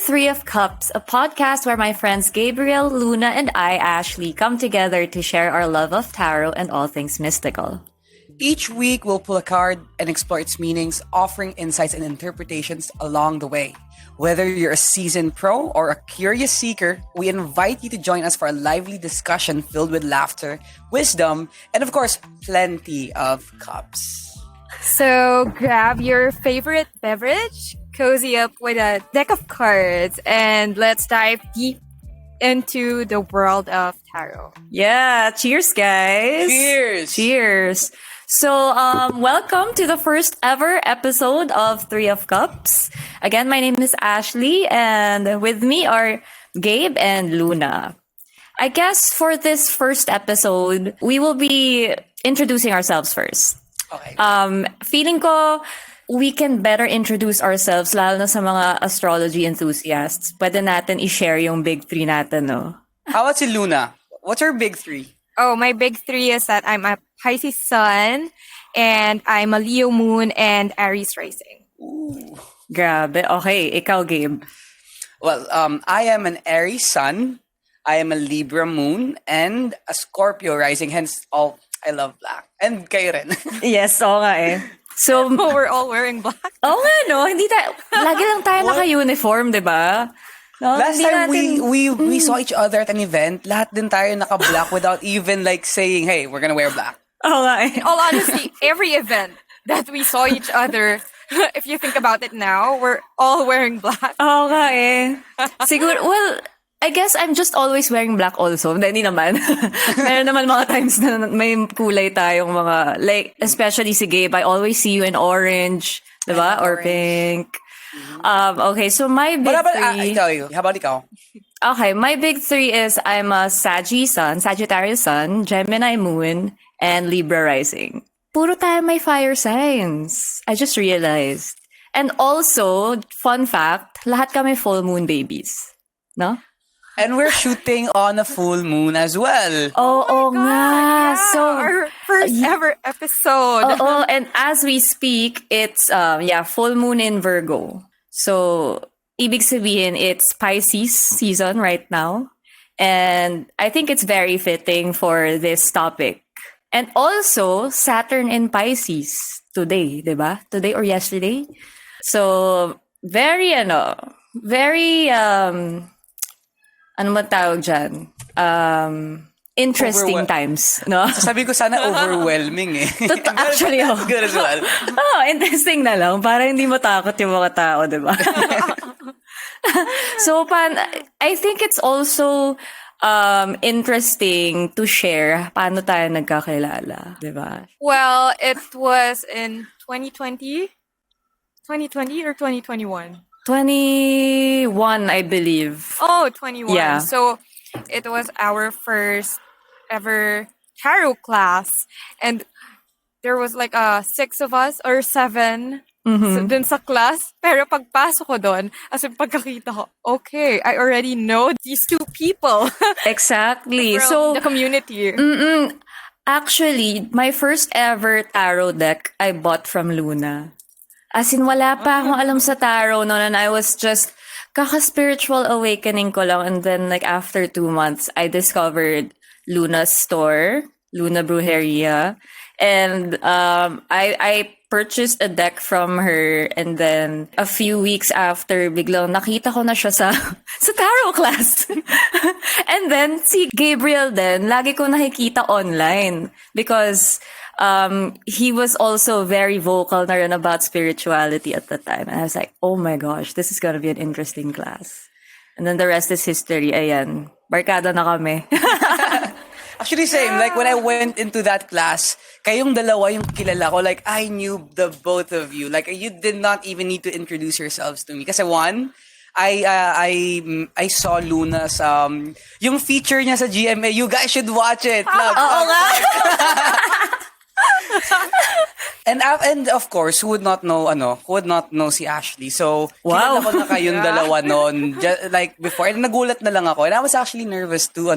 Three of Cups, a podcast where my friends Gabriel, Luna, and I, Ashley, come together to share our love of tarot and all things mystical. Each week, we'll pull a card and explore its meanings, offering insights and interpretations along the way. Whether you're a seasoned pro or a curious seeker, we invite you to join us for a lively discussion filled with laughter, wisdom, and of course, plenty of cups. So grab your favorite beverage, cozy up with a deck of cards, and let's dive deep into the world of tarot. Yeah, cheers, guys. Cheers. Cheers. So, welcome to the first ever episode of Three of Cups. Again, my name is Ashley, and with me are Gabe and Luna. I guess for this first episode, we will be introducing ourselves first. Okay. Feeling ko, we can better introduce ourselves, lalo na sa mga astrology enthusiasts. Pwede natin i-share yung big three natin, no? How about si Luna? What's her big three? Oh, my big three is that I'm a Pisces sun, and I'm a Leo moon, and Aries rising. Ooh. Grabe. Okay, ikaw, Gabe. Well, I am an Aries sun, I am a Libra moon, and a Scorpio rising. Hence, I love black. And kayo rin. Yes, oo nga eh. So, Oh, we're all wearing black. oo nga, no? Hindi lagi lang tayo naka-uniform, di ba? No, Last hindi time natin- we saw each other at an event, lahat din tayo naka-black without even like saying, hey, we're gonna wear black. Oo nga eh. In all honesty, every event that we saw each other, if you think about it now, we're all wearing black. Oo nga eh. Siguro, well, I guess I'm just always wearing black also. Hindi naman. Meron naman mga times na may kulay tayong mga, like, especially si Gabe, I always see you in orange, diba? Or pink. Okay, so my big But three... I tell you, how about ikaw? Okay, my big three is I'm a Sagittarius sun, Gemini moon, and Libra rising. Puro tayo may fire signs. I just realized. And also, fun fact, lahat kami full moon babies. No? And we're shooting on a full moon as well. Oo nga. Yeah, So, our first ever episode. oo, and as we speak, it's full moon in Virgo. So, ibig sabihin, it's Pisces season right now. And I think it's very fitting for this topic. And also, Saturn in Pisces today, diba? Today or yesterday. So, very, ano man tawag dyan? Interesting times, no? Sabi ko sana overwhelming eh. Actually, oh. Good as well. Oh, interesting na lang. Para hindi matakot yung mga tao, di ba? So, I think it's also interesting to share paano tayo nagkakilala, di ba? Well, it was in 2020? 2020 or 2021? 21, I believe. Oh, 21. Yeah. So, it was our first ever tarot class. And there was like 6 of us or 7 dun sa class. Pero pagpasok ko dun, as in pagkakita ko, okay, I already know these 2 people Exactly. from So, the community. actually, my first ever tarot deck I bought from Luna. As in, wala pa akong alam sa tarot noon, and I was just kaka-spiritual awakening ko lang. And then, like, after 2 months, I discovered Luna's store, Luna Brujeria. And I purchased a deck from her, and then a few weeks after, biglang nakita ko na siya sa tarot class. And then, si Gabriel din, lagi ko nakikita online. Because he was also very vocal na rin about spirituality at the time. And I was like, oh my gosh, this is gonna be an interesting class. And then the rest is history. Ayan, barkada na kami. Actually, same. Like, when I went into that class, kayong dalawa yung kilala ko. Like, I knew the both of you. Like, you did not even need to introduce yourselves to me. Kasi one, I saw Luna's, yung feature niya sa GMA. You guys should watch it. Oo nga. And of course, who would not know si Ashley. So, Wow. kilala ko na kayong dalawa noon. Like, before. And nagulat na lang ako. And I was actually nervous to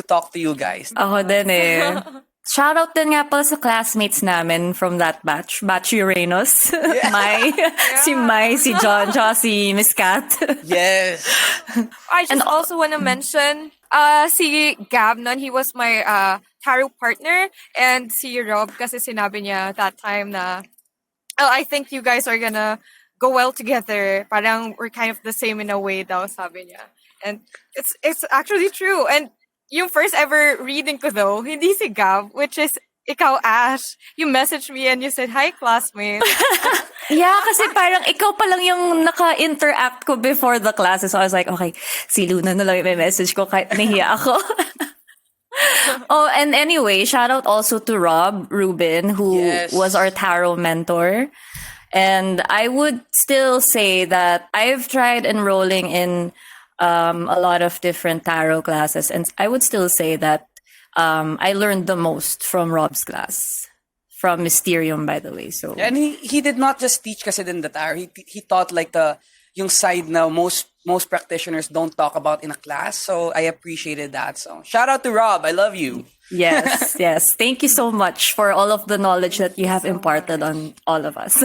talk to you guys. Ako din eh. Shout out din nga pala sa classmates namin from that batch. Batch Uranus. Mai. Si Mai, si John, tsaka si Miss Kat. Yes. I just also want to mention si Gab nun, he was my tarot partner, and si Rob kasi sinabi niya that time na, oh, I think you guys are gonna go well together. Parang we're kind of the same in a way daw, sabi niya. And it's actually true. And yung first ever reading ko though, hindi si Gab, which is ikaw, Ash. You messaged me and you said, "Hi, classmate." Yeah, kasi parang ikaw pa lang yung naka-interact ko before the classes. So I was like, okay, si Luna na lang yung message ko kahit nahiya ako. Oh, and anyway, shout out also to Rob Rubin, who was our tarot mentor. And I would still say that I've tried enrolling in a lot of different tarot classes, and I would still say that I learned the most from Rob's class, from Mysterium, by the way. So And he did not just teach kasi din the tarot. He taught like yung side na most practitioners don't talk about in a class. So I appreciated that. So shout out to Rob. I love you. yes, yes. Thank you so much for all of the knowledge that you have imparted on all of us.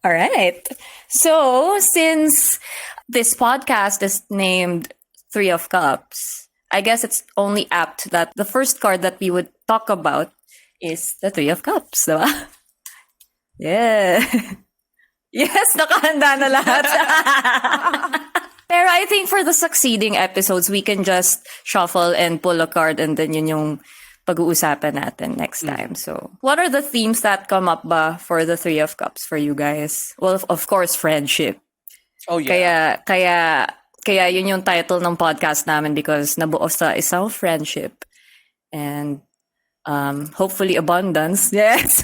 All right. So since this podcast is named Three of Cups, I guess it's only apt that the first card that we would talk about is the Three of Cups, diba? Yeah. Yes, nakahanda na lahat. Pero I think for the succeeding episodes, we can just shuffle and pull a card, and then yun yung pag-uusapan natin next time. So, what are the themes that come up ba for the Three of Cups for you guys? Well, of course, friendship. Oh yeah. Kaya yun yung title ng podcast namin, because nabuo sa isang friendship. And hopefully abundance. Yes.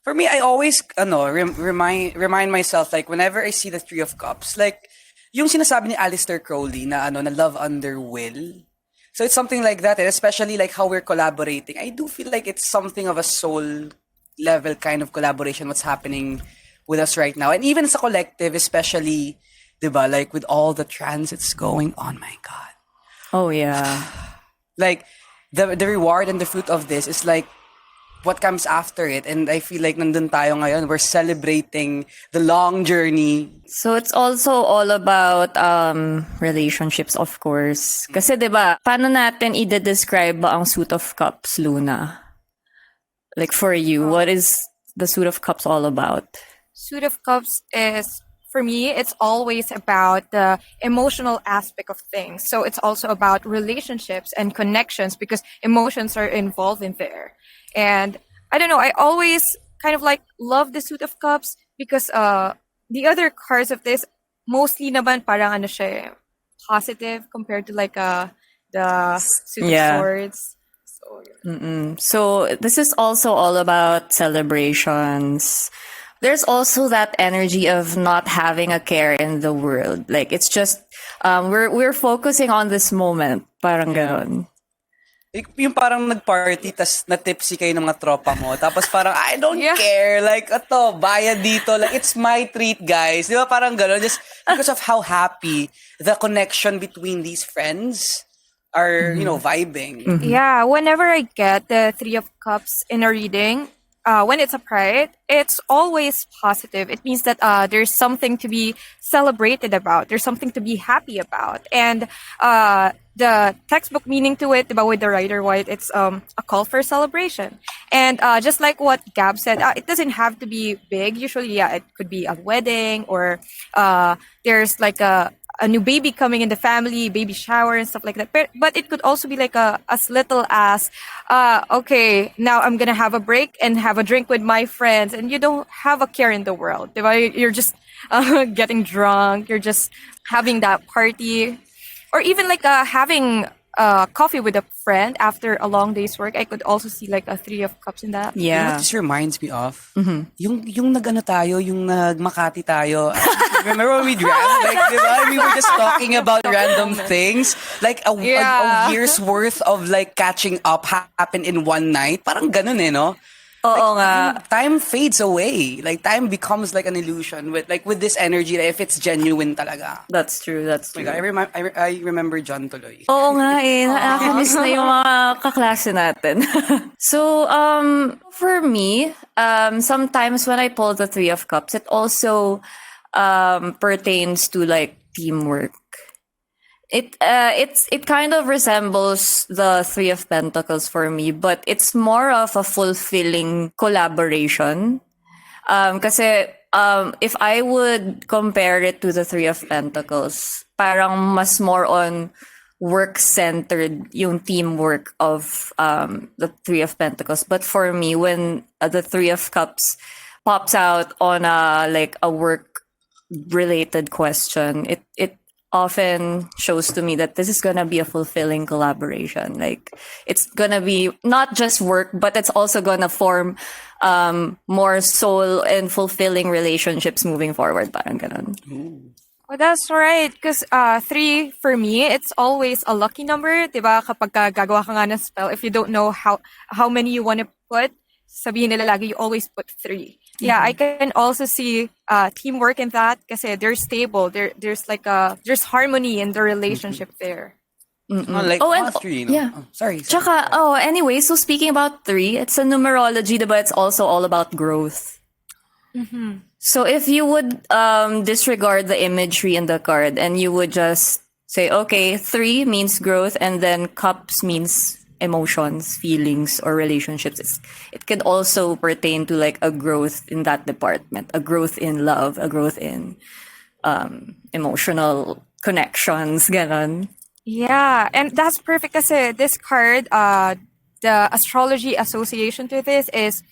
For me, I always remind myself, like whenever I see the Three of Cups, like yung sinasabi ni Aleister Crowley na na love under will. So it's something like that, and especially like how we're collaborating. I do feel like it's something of a soul level kind of collaboration what's happening with us right now. And even as a collective, especially, diba, like with all the transits going on, my God. Oh yeah. Like the reward and the fruit of this is like what comes after it. And I feel like nandun tayo ngayon. We're celebrating the long journey. So it's also all about relationships, of course. Kasi 'di ba, paano natin i-describe ba ang Suit of Cups, Luna? Like for you, what is the Suit of Cups all about? Suit of Cups is, for me, it's always about the emotional aspect of things. So it's also about relationships and connections, because emotions are involved in there. And I don't know, I always kind of like love the Suit of Cups because the other cards of this, mostly naman parang ano siya, positive compared to like the Suit of Swords. So this is also all about celebrations. There's also that energy of not having a care in the world. Like it's just we're focusing on this moment, parang ganon. Yung parang nag-party tas na-tipsy kayo ng mga tropa mo. Tapos parang, I don't care. Like, ito, bayad dito. Like, it's my treat, guys. Di ba parang gano'n? Just because of how happy the connection between these friends are, vibing. Yeah, whenever I get the Three of Cups in a reading, when it's a pride, it's always positive. It means that there's something to be celebrated about. There's something to be happy about. And the textbook meaning to it, diba, with the Rider White, it's a call for celebration. And just like what Gab said, it doesn't have to be big. Usually, it could be a wedding, or there's like a new baby coming in the family, baby shower and stuff like that. But it could also be like as little as, okay, now I'm gonna have a break and have a drink with my friends, and you don't have a care in the world. Diba? You're just getting drunk. You're just having that party. Or even like having coffee with a friend after a long day's work. I could also see like a Three of Cups in that. You know what this reminds me of? Yung nag-ano tayo, yung nag-Makati tayo. Remember when we drank? Like, diba? We were just talking about random things. Like a year's worth of like catching up happened in one night. Parang ganun no? Oo nga. Time fades away. Like time becomes like an illusion with this energy that if it's genuine talaga. That's true, that's Oh my God, true. I remember John tuloy. Oo nga eh, nakakamiss na yung mga kaklase natin. So, for me, sometimes when I pull the Three of Cups, it also pertains to like teamwork. It kind of resembles the Three of Pentacles for me, but it's more of a fulfilling collaboration. Kasi if I would compare it to the Three of Pentacles, parang mas more on work-centered yung teamwork of the Three of Pentacles. But for me, when the Three of Cups pops out on a work-related question, it often shows to me that this is gonna be a fulfilling collaboration. Like it's gonna be not just work, but it's also gonna form more soul and fulfilling relationships moving forward. Parang ganon. Well, that's right. Because 3, for me, it's always a lucky number. Diba? Kapag gagawa ka nga ng spell, if you don't know how many you want to put, sabihin nila lagi, you always put 3. Yeah, I can also see teamwork in that kasi they're stable. There's harmony in the relationship there. Like Oh, and three, yeah. Oh, sorry. Tsaka, anyway, so speaking about 3, it's a numerology, but it's also all about growth. So if you would disregard the imagery in the card and you would just say, okay, 3 means growth, and then cups means emotions, feelings, or relationships. It could also pertain to like a growth in that department, a growth in love, a growth in emotional connections, ganon. Yeah, and that's perfect kasi this card, the astrology association to this is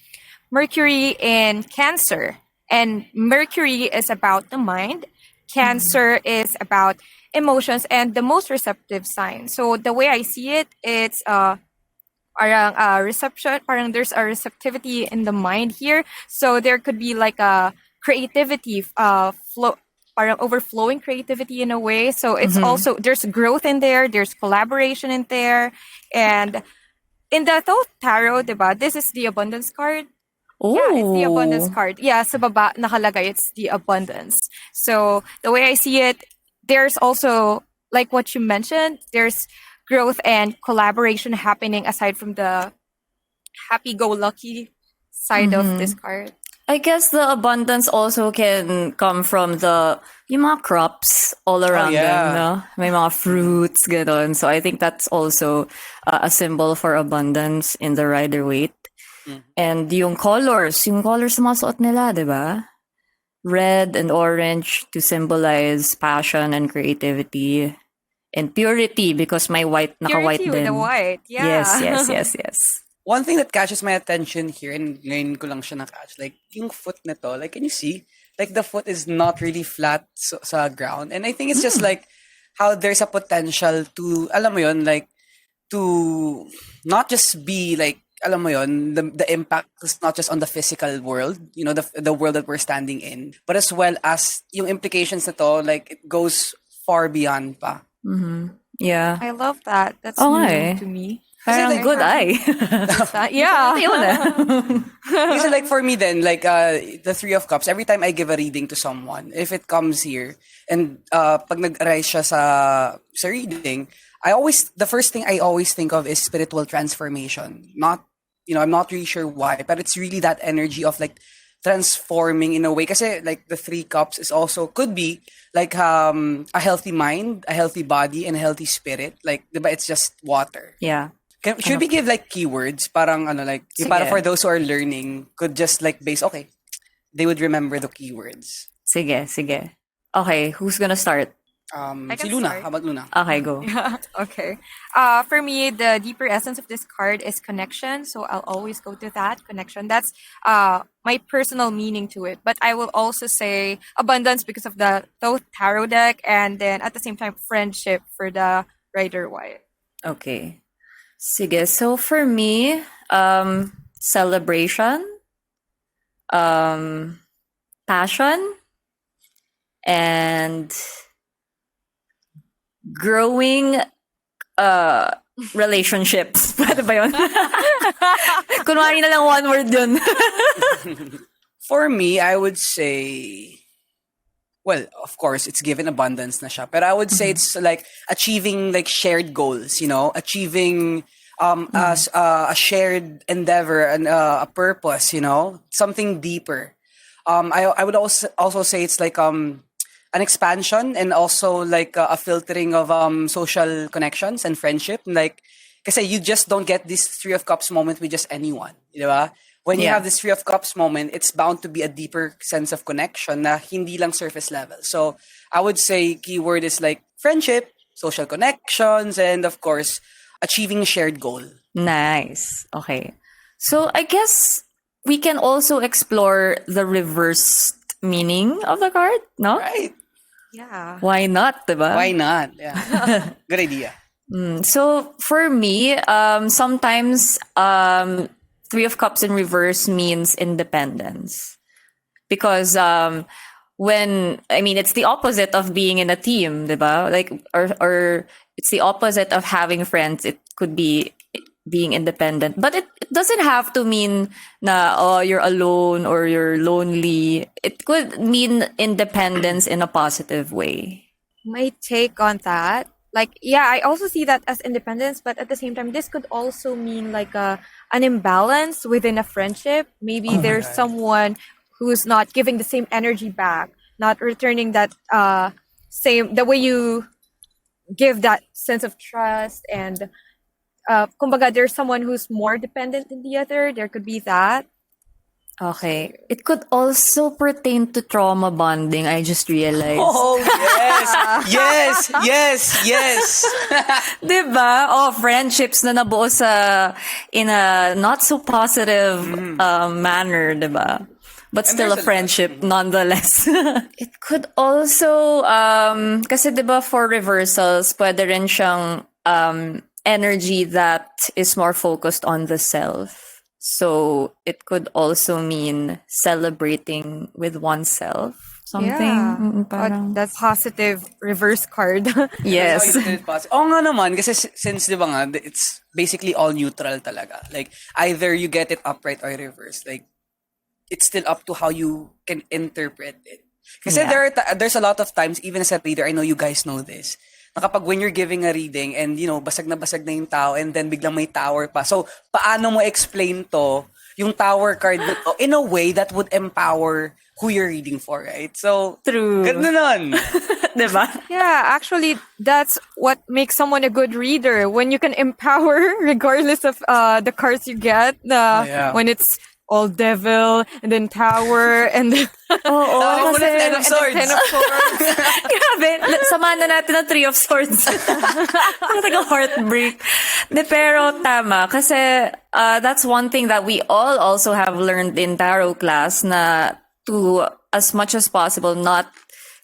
Mercury in Cancer. And Mercury is about the mind. Cancer is about emotions and the most receptive sign. So the way I see it, it's parang reception, parang there's a receptivity in the mind here. So there could be like a creativity flow, parang overflowing creativity in a way. So it's also there's growth in there, there's collaboration in there, and in the Thoth Tarot, diba, this is the abundance card. Oh, Yeah, it's the abundance card. Yeah, sa baba nakalagay, it's the abundance. So the way I see it, there's also like what you mentioned, there's growth and collaboration happening aside from the happy-go-lucky side of this card. I guess the abundance also can come from yung mga crops all around yeah. them, no? May mga fruits, ganon. So I think that's also a symbol for abundance in the Rider-Waite. And yung colors ng mga suot nila, di ba? Red and orange to symbolize passion and creativity. And purity because my white, naka-white Purity with din. the white, yeah. Yes. One thing that catches my attention here, and ngayon ko lang siya na-catch, like, yung foot nito, like, can you see? Like, the foot is not really flat sa ground. And I think it's just like, how there's a potential to, alam mo yun, like, to not just be, like, alam mo yun, the impact is not just on the physical world, you know, the world that we're standing in, but as well as yung implications nito, like, it goes far beyond pa. Yeah. I love that. That's Oh, new eh. to me. Parang like, good eye. Yeah. Yun ah. Kasi like for me then, like the Three of Cups, every time I give a reading to someone, if it comes here, and pag nag-arise siya sa reading, the first thing I always think of is spiritual transformation. Not, you know, I'm not really sure why, but it's really that energy of like transforming in a way. Kasi like the Three Cups is also, could be like a healthy mind, a healthy body, and a healthy spirit. Like, diba, it's just water. Yeah. Should we give like keywords? Parang ano, like, Sige. para for those who are learning, could just like base, okay, they would remember the keywords. Sige. Okay, who's gonna start? I Si can Luna, start. how about Luna? Okay, go. Okay. For me, the deeper essence of this card is connection. So I'll always go to that connection. That's my personal meaning to it. But I will also say abundance because of the Thoth Tarot deck, and then at the same time, friendship for the Rider-Waite. Okay. Sige, so for me, celebration, passion, and growing relationships. Pwede ba yun? Kunwari na lang one word yun. For me, I would say, well, of course, it's given abundance na siya. But I would say it's like achieving like shared goals, achieving a shared endeavor and a purpose, something deeper. I would also say it's like an expansion and also like a filtering of social connections and friendship. Like, kasi you just don't get this Three of Cups moment with just anyone, di ba? When you Yeah. have this Three of Cups moment, it's bound to be a deeper sense of connection na hindi lang surface level. So I would say keyword is like friendship, social connections, and of course, achieving a shared goal. Nice. Okay. So I guess we can also explore the reversed meaning of the card, no? Right? Yeah. Why not, diba? Why not? Yeah. Good idea. So for me, sometimes Three of Cups in reverse means independence. Because it's the opposite of being in a team, diba? Like, or it's the opposite of having friends. It could be being independent. But it doesn't have to mean na, oh, you're alone or you're lonely. It could mean independence in a positive way. My take on that, like, yeah, I also see that as independence, but at the same time, this could also mean like an imbalance within a friendship. Maybe there's someone who's not giving the same energy back, not returning that the way you give that sense of trust, and kumbaga, there's someone who's more dependent than the other. There could be that. Okay. It could also pertain to trauma bonding, I just realized. Oh, yes. Yes. Yes. Yes. Diba? Oh, friendships na nabuo in a not so positive manner, diba? But still a there's friendship nonetheless. It could also, kasi diba for reversals, pwede rin siyang energy that is more focused on the self. So it could also mean celebrating with oneself. Something. Yeah. Parang, That's positive reverse card. yes. How you did it possible. Oo nga naman, kasi since di ba nga, it's basically all neutral talaga. Like, either you get it upright or reverse. Like, it's still up to how you can interpret it. Kasi Yeah. there's a lot of times, even as a reader, I know you guys know this, na kapag when you're giving a reading and, basag na yung tao and then biglang may tower pa. So, paano mo explain to, yung tower card mo to, in a way that would empower who you're reading for, right? So, True. ganda nun. Diba? Yeah, actually, that's what makes someone a good reader. When you can empower, regardless of the cards you get. yeah. When it's all devil, and then tower, and then Oo, Tawag mo na kasi... Ten of Swords. Ten of Swords. Grabe, samahan na natin ang Three of Swords. Talagang heartbreak. Pero tama, kasi that's one thing that we all also have learned in tarot class na to, as much as possible, not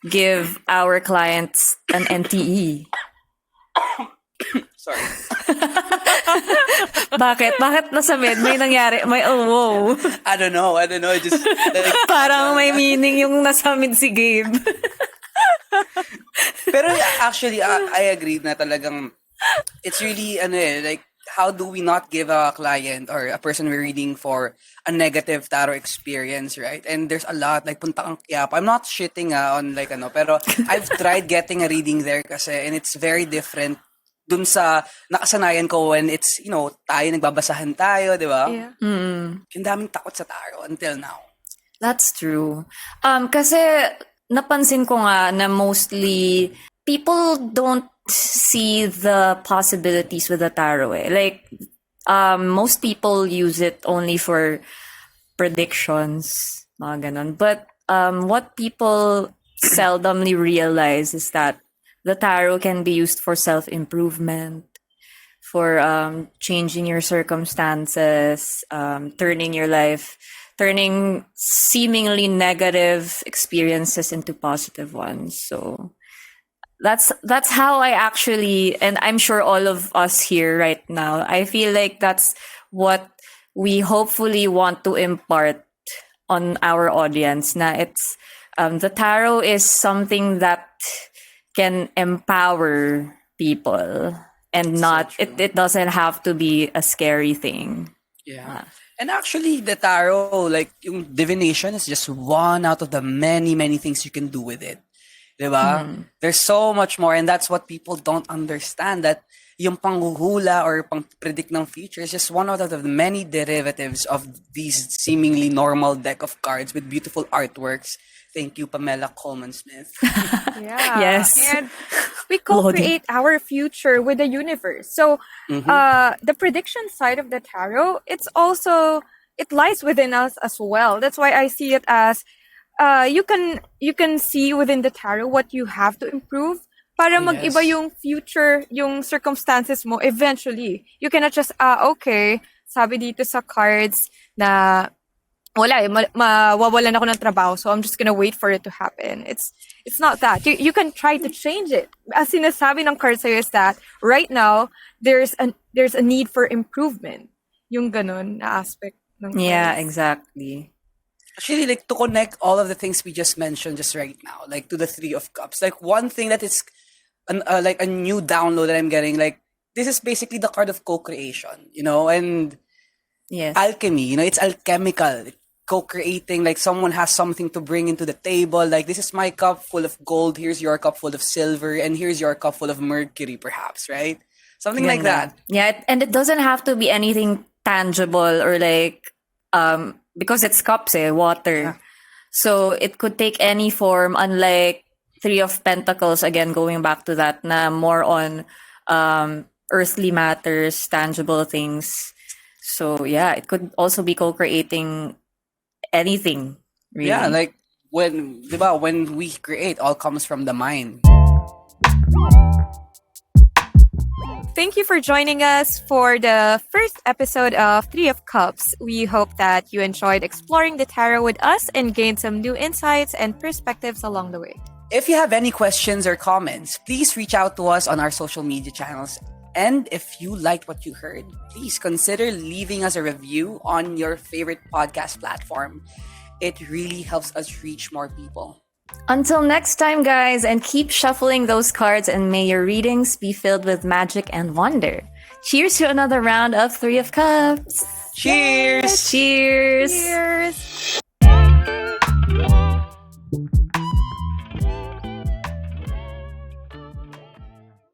give our clients an NTE. Sorry. Bakit? Bakit nasa med? May nangyari? May, oh, wow. I don't know. Just, like, Parang may meaning yung nasa mid si Gabe. pero actually, I agree na talagang it's really, like, how do we not give a client or a person we're reading for a negative tarot experience, right? And there's a lot, like, punta kang Quiapo. I'm not shitting on, like, pero I've tried getting a reading there kasi, and it's very different dun sa nakasanayan ko when it's, tayo, nagbabasahan tayo, di ba? Yeah. Yung daming takot sa tarot until now. That's true. Kasi napansin ko nga na mostly people don't see the possibilities with the tarot. Like, most people use it only for predictions, mga ganon. But what people seldomly realize is that the tarot can be used for self-improvement, for changing your circumstances, turning seemingly negative experiences into positive ones. So that's how I actually, and I'm sure all of us here right now, I feel like that's what we hopefully want to impart on our audience. Na it's the tarot is something that can empower people and not it doesn't have to be a scary thing. Yeah. And actually, the tarot, like, yung divination is just one out of the many, many things you can do with it. Diba? There's so much more, and that's what people don't understand, that yung panghuhula or pang-predict ng future is just one out of the many derivatives of these seemingly normal deck of cards with beautiful artworks. Thank you, Pamela Coleman-Smith. Yeah. Yes. And we co-create our future with the universe. So the prediction side of the tarot, it lies within us as well. That's why I see it as you can see within the tarot what you have to improve para mag-iba yung future, yung circumstances mo eventually. You cannot just, okay, sabi dito sa cards na wala mawawalan ako ng trabaho, so I'm just gonna wait for it to happen. It's not that. You can try to change it. As sinasabi ng card sa'yo is that right now there's a need for improvement. Yung ganun na aspect ng cards. Yeah, exactly. Actually, like, to connect all of the things we just mentioned just right now, like, to the Three of Cups, like, one thing that is like a new download that I'm getting, like, this is basically the card of co-creation, and Yes. alchemy, it's alchemical. Co-creating, like, someone has something to bring into the table, like, this is my cup full of gold, here's your cup full of silver, and here's your cup full of mercury, perhaps, right? Something like that. Yeah, and it doesn't have to be anything tangible or like because it's cups, water. Yeah. So it could take any form, unlike Three of Pentacles, again going back to that, na more on earthly matters, tangible things. So yeah, it could also be co-creating anything, really. Yeah, like, when we create, all comes from the mind. Thank you for joining us for the first episode of Three of Cups. We hope that you enjoyed exploring the tarot with us and gained some new insights and perspectives along the way. If you have any questions or comments, please reach out to us on our social media channels. And if you liked what you heard, please consider leaving us a review on your favorite podcast platform. It really helps us reach more people. Until next time, guys, and keep shuffling those cards, and may your readings be filled with magic and wonder. Cheers to another round of Three of Cups. Cheers! Cheers! Cheers!